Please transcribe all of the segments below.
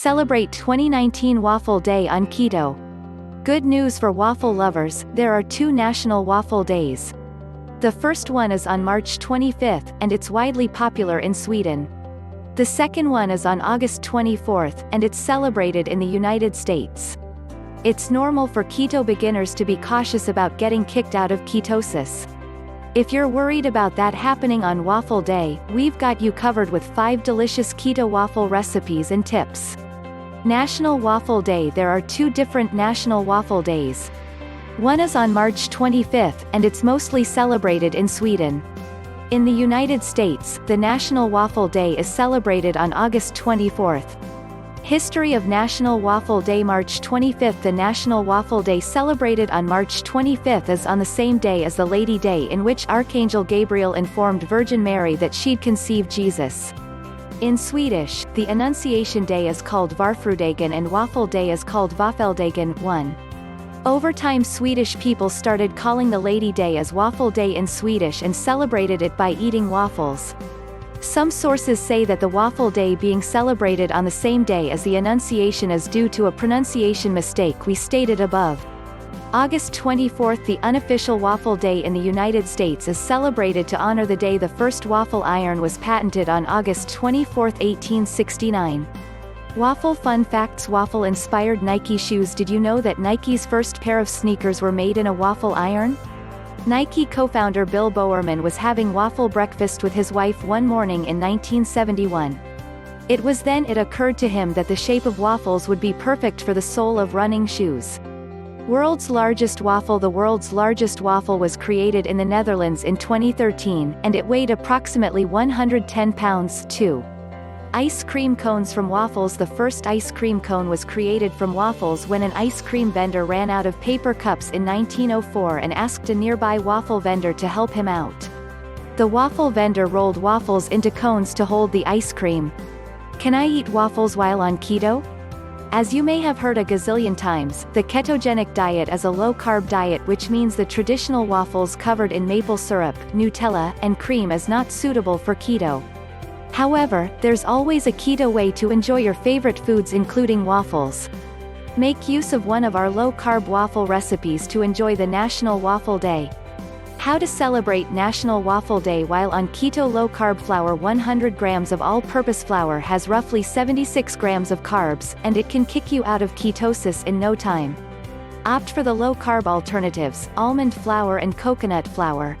Celebrate 2019 Waffle Day on Keto. Good news for waffle lovers, there are 2 National Waffle Days. The first one is on March 25th, and it's widely popular in Sweden. The second one is on August 24th, and it's celebrated in the United States. It's normal for keto beginners to be cautious about getting kicked out of ketosis. If you're worried about that happening on Waffle Day, we've got you covered with 5 delicious keto waffle recipes and tips. National Waffle Day. There are 2 different National Waffle Days. One is on March 25th, and it's mostly celebrated in Sweden. In the United States, the National Waffle Day is celebrated on August 24th. History of National Waffle Day. March 25th. The National Waffle Day celebrated on March 25th is on the same day as the Lady Day, in which Archangel Gabriel informed Virgin Mary that she'd conceive Jesus. In Swedish, the Annunciation Day is called Varfrudagen and Waffle Day is called Vaffeldagen. 1. Over time, Swedish people started calling the Lady Day as Waffle Day in Swedish and celebrated it by eating waffles. Some sources say that the Waffle Day being celebrated on the same day as the Annunciation is due to a pronunciation mistake we stated above. August 24th. The unofficial Waffle Day in the United States is celebrated to honor the day the first waffle iron was patented on August 24, 1869. Waffle fun facts. Waffle-inspired Nike shoes. Did you know that Nike's first pair of sneakers were made in a waffle iron? Nike co-founder Bill Bowerman was having waffle breakfast with his wife one morning in 1971. It was then it occurred to him that the shape of waffles would be perfect for the sole of running shoes. World's largest waffle. The world's largest waffle was created in the Netherlands in 2013, and it weighed approximately 110 pounds. 2. Ice cream cones from waffles. The first ice cream cone was created from waffles when an ice cream vendor ran out of paper cups in 1904 and asked a nearby waffle vendor to help him out. The waffle vendor rolled waffles into cones to hold the ice cream. Can I eat waffles while on keto? As you may have heard a gazillion times, the ketogenic diet is a low-carb diet, which means the traditional waffles covered in maple syrup, Nutella, and cream is not suitable for keto. However, there's always a keto way to enjoy your favorite foods, including waffles. Make use of one of our low-carb waffle recipes to enjoy the National Waffle Day. How to celebrate National Waffle Day while on keto. Low-carb flour. 100 grams of all-purpose flour has roughly 76 grams of carbs, and it can kick you out of ketosis in no time. Opt for the low-carb alternatives, almond flour and coconut flour.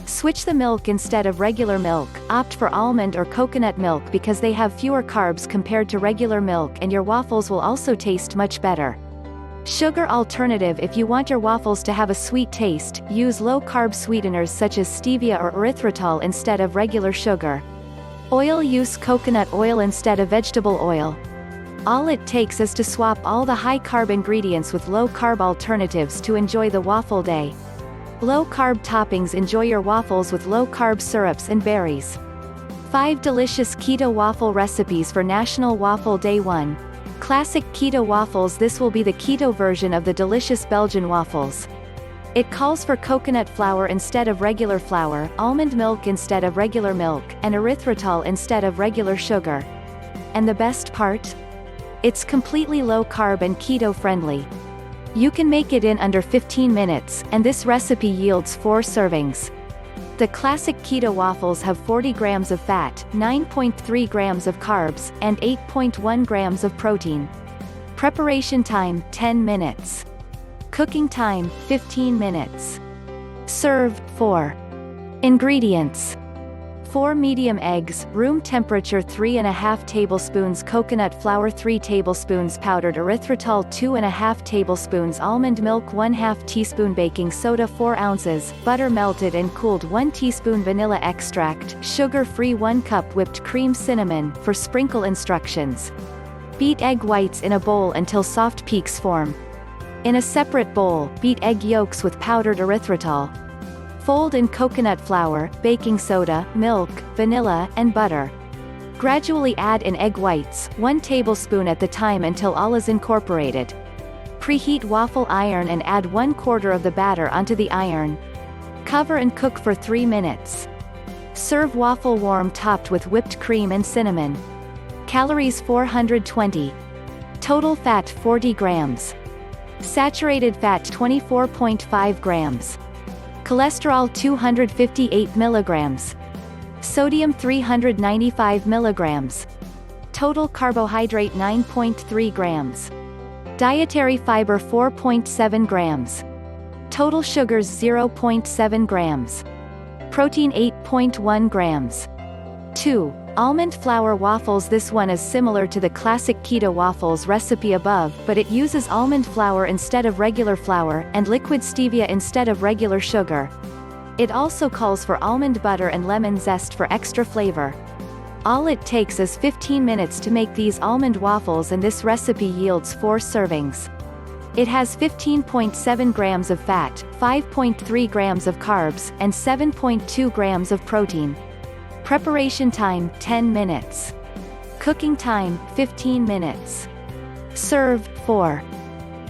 Switch the milk instead of regular milk. Opt for almond or coconut milk because they have fewer carbs compared to regular milk, and your waffles will also taste much better. Sugar alternative. If you want your waffles to have a sweet taste, use low-carb sweeteners such as stevia or erythritol instead of regular sugar. Oil use coconut oil instead of vegetable oil. All it takes is to swap all the high-carb ingredients with low-carb alternatives to enjoy the waffle day. Low-carb toppings. Enjoy your waffles with low-carb syrups and berries. 5 delicious keto waffle recipes for National Waffle Day. 1. Classic keto waffles. This will be the keto version of the delicious Belgian waffles. It calls for coconut flour instead of regular flour, almond milk instead of regular milk, and erythritol instead of regular sugar. And the best part? It's completely low-carb and keto-friendly. You can make it in under 15 minutes, and this recipe yields 4 servings. The classic keto waffles have 40 grams of fat, 9.3 grams of carbs, and 8.1 grams of protein. Preparation time, 10 minutes. Cooking time, 15 minutes. Serve. 4. Ingredients. 4 medium eggs, room temperature. 3.5 tablespoons coconut flour. 3 tablespoons powdered erythritol. 2.5 tablespoons almond milk. 1/2 teaspoon baking soda. 4 ounces butter melted and cooled. 1 teaspoon vanilla extract. Sugar-free. 1 cup whipped cream. Cinnamon. For sprinkle instructions. Beat egg whites in a bowl until soft peaks form. In a separate bowl, beat egg yolks with powdered erythritol. Fold in coconut flour, baking soda, milk, vanilla, and butter. Gradually add in egg whites, 1 tablespoon at the time until all is incorporated. Preheat waffle iron and add 1/4 of the batter onto the iron. Cover and cook for 3 minutes. Serve waffle warm, topped with whipped cream and cinnamon. Calories 420. Total fat 40 grams. Saturated fat 24.5 grams. Cholesterol 258 milligrams. Sodium 395 milligrams. Total carbohydrate 9.3 grams. Dietary fiber 4.7 grams. Total sugars 0.7 grams. Protein 8.1 grams. 2. Almond flour waffles. This one is similar to the classic keto waffles recipe above, but it uses almond flour instead of regular flour, and liquid stevia instead of regular sugar. It also calls for almond butter and lemon zest for extra flavor. All it takes is 15 minutes to make these almond waffles, and this recipe yields 4 servings. It has 15.7 grams of fat, 5.3 grams of carbs, and 7.2 grams of protein. Preparation time 10 minutes. Cooking time 15 minutes. Serve. 4.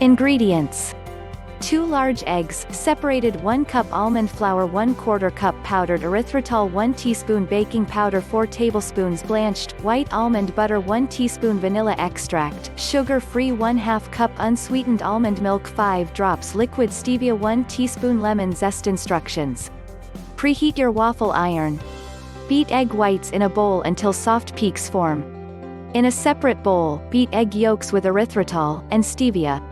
Ingredients: 2 large eggs, separated 1 cup almond flour, 1/4 cup powdered erythritol, 1 teaspoon baking powder, 4 tablespoons blanched white almond butter, 1 teaspoon vanilla extract, sugar-free, 1/2 cup unsweetened almond milk, 5 drops liquid stevia, 1 teaspoon lemon zest. Instructions: preheat your waffle iron. Beat egg whites in a bowl until soft peaks form. In a separate bowl, beat egg yolks with erythritol and stevia.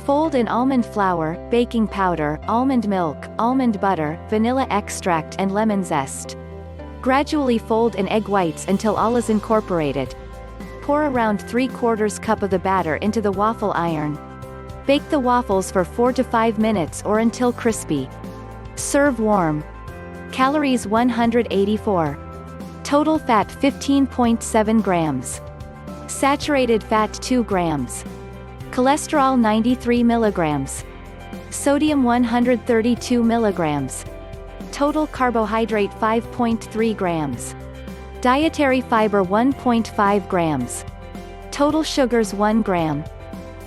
Fold in almond flour, baking powder, almond milk, almond butter, vanilla extract and lemon zest. Gradually fold in egg whites until all is incorporated. Pour around 3/4 cup of the batter into the waffle iron. Bake the waffles for 4 to 5 minutes or until crispy. Serve warm. Calories 184. Total fat 15.7 grams. Saturated fat 2 grams. Cholesterol 93 milligrams. Sodium 132 milligrams. Total carbohydrate 5.3 grams. Dietary fiber 1.5 grams. Total sugars 1 gram.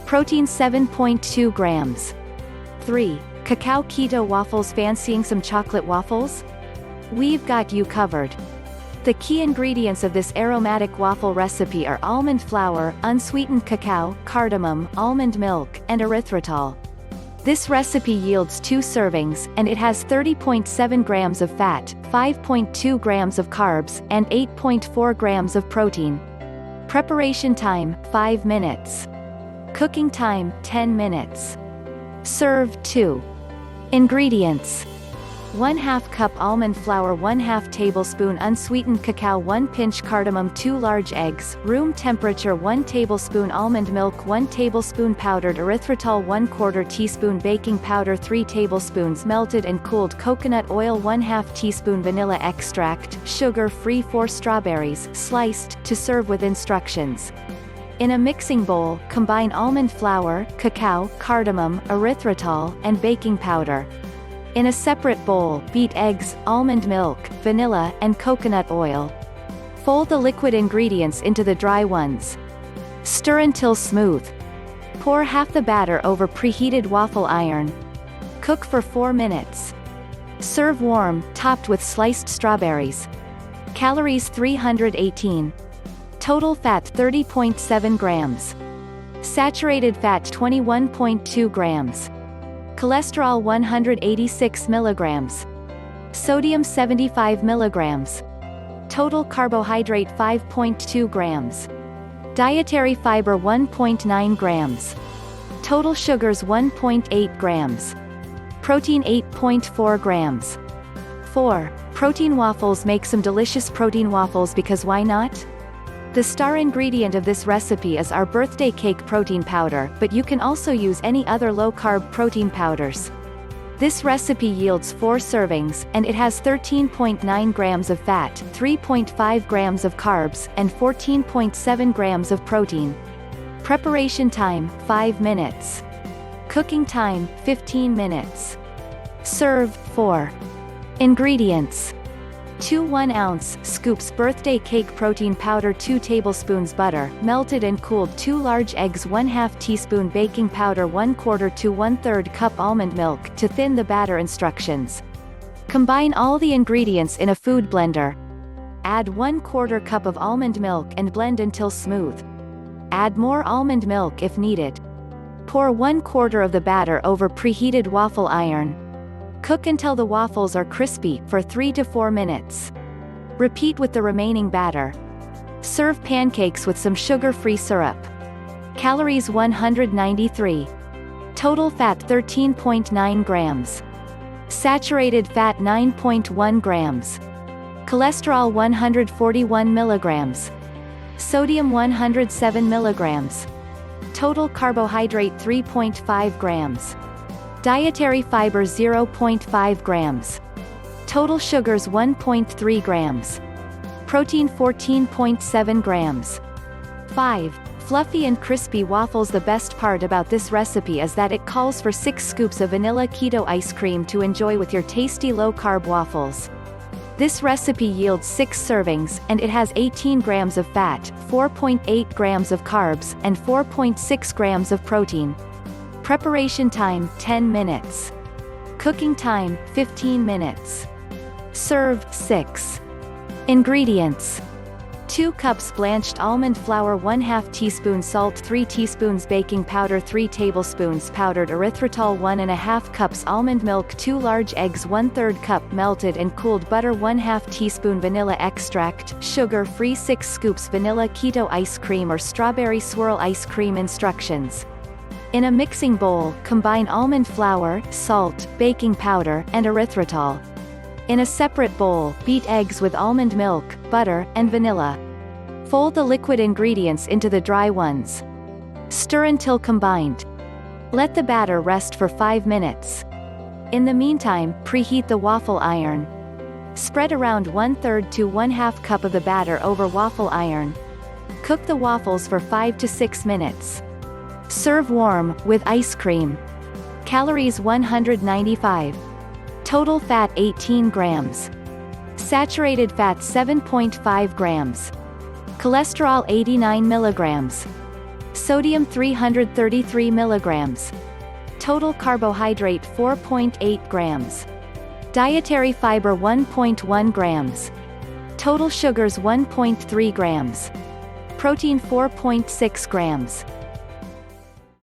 Protein 7.2 grams. 3. Cacao keto waffles. Fancying some chocolate waffles? We've got you covered. The key ingredients of this aromatic waffle recipe are almond flour, unsweetened cacao, cardamom, almond milk, and erythritol. This recipe yields 2 servings, and it has 30.7 grams of fat, 5.2 grams of carbs, and 8.4 grams of protein. Preparation time 5 minutes. Cooking time 10 minutes. Serve. 2. Ingredients: 1/2 cup almond flour, 1/2 tablespoon unsweetened cacao, 1 pinch cardamom, 2 large eggs, room temperature, 1 tablespoon almond milk, 1 tablespoon powdered erythritol, 1/4 teaspoon baking powder, 3 tablespoons melted and cooled coconut oil, 1/2 teaspoon vanilla extract, sugar-free, 4 strawberries, sliced, to serve with instructions. In a mixing bowl, combine almond flour, cacao, cardamom, erythritol, and baking powder. In a separate bowl, beat eggs, almond milk, vanilla, and coconut oil. Fold the liquid ingredients into the dry ones. Stir until smooth. Pour half the batter over preheated waffle iron. Cook for 4 minutes. Serve warm, topped with sliced strawberries. Calories 318. Total fat 30.7 grams. Saturated fat 21.2 grams. Cholesterol 186 milligrams. Sodium 75 milligrams. Total carbohydrate 5.2 grams. Dietary fiber 1.9 grams. Total sugars 1.8 grams. Protein 8.4 grams. 4. Protein waffles. Make some delicious protein waffles, because why not? The star ingredient of this recipe is our birthday cake protein powder, but you can also use any other low-carb protein powders. This recipe yields 4 servings, and it has 13.9 grams of fat, 3.5 grams of carbs, and 14.7 grams of protein. Preparation time 5 minutes. Cooking time 15 minutes. Serve. 4. Ingredients: 2 1-ounce scoops birthday cake protein powder, 2 tablespoons butter, melted and cooled, 2 large eggs, 1/2 teaspoon baking powder, 1/4 to 1/3 cup almond milk, to thin the batter. Instructions: combine all the ingredients in a food blender. Add 1/4 cup of almond milk and blend until smooth. Add more almond milk if needed. Pour 1/4 of the batter over preheated waffle iron. Cook until the waffles are crispy for 3 to 4 minutes. Repeat with the remaining batter. Serve pancakes with some sugar-free syrup. Calories 193. Total fat 13.9 grams. Saturated fat 9.1 grams. Cholesterol 141 milligrams. Sodium 107 milligrams. Total carbohydrate 3.5 grams. Dietary fiber 0.5 grams. Total sugars 1.3 grams. Protein 14.7 grams. 5. Fluffy and crispy waffles. The best part about this recipe is that it calls for 6 scoops of vanilla keto ice cream to enjoy with your tasty low-carb waffles. This recipe yields 6 servings, and it has 18 grams of fat, 4.8 grams of carbs, and 4.6 grams of protein. Preparation time, 10 minutes. Cooking time, 15 minutes. Serve, 6. Ingredients. 2 cups blanched almond flour, 1/2 teaspoon salt, 3 teaspoons baking powder, 3 tablespoons powdered erythritol, 1.5 cups almond milk, 2 large eggs, 1/3 cup melted and cooled butter, 1/2 teaspoon vanilla extract, sugar-free, 6 scoops vanilla keto ice cream or strawberry swirl ice cream. Instructions. In a mixing bowl, combine almond flour, salt, baking powder, and erythritol. In a separate bowl, beat eggs with almond milk, butter, and vanilla. Fold the liquid ingredients into the dry ones. Stir until combined. Let the batter rest for 5 minutes. In the meantime, preheat the waffle iron. Spread around 1/3 to 1/2 cup of the batter over waffle iron. Cook the waffles for 5 to 6 minutes. Serve warm, with ice cream. Calories 195. Total fat 18 grams. Saturated fat 7.5 grams. Cholesterol 89 milligrams. Sodium 333 milligrams. Total carbohydrate 4.8 grams. Dietary fiber 1.1 grams. Total sugars 1.3 grams. Protein 4.6 grams.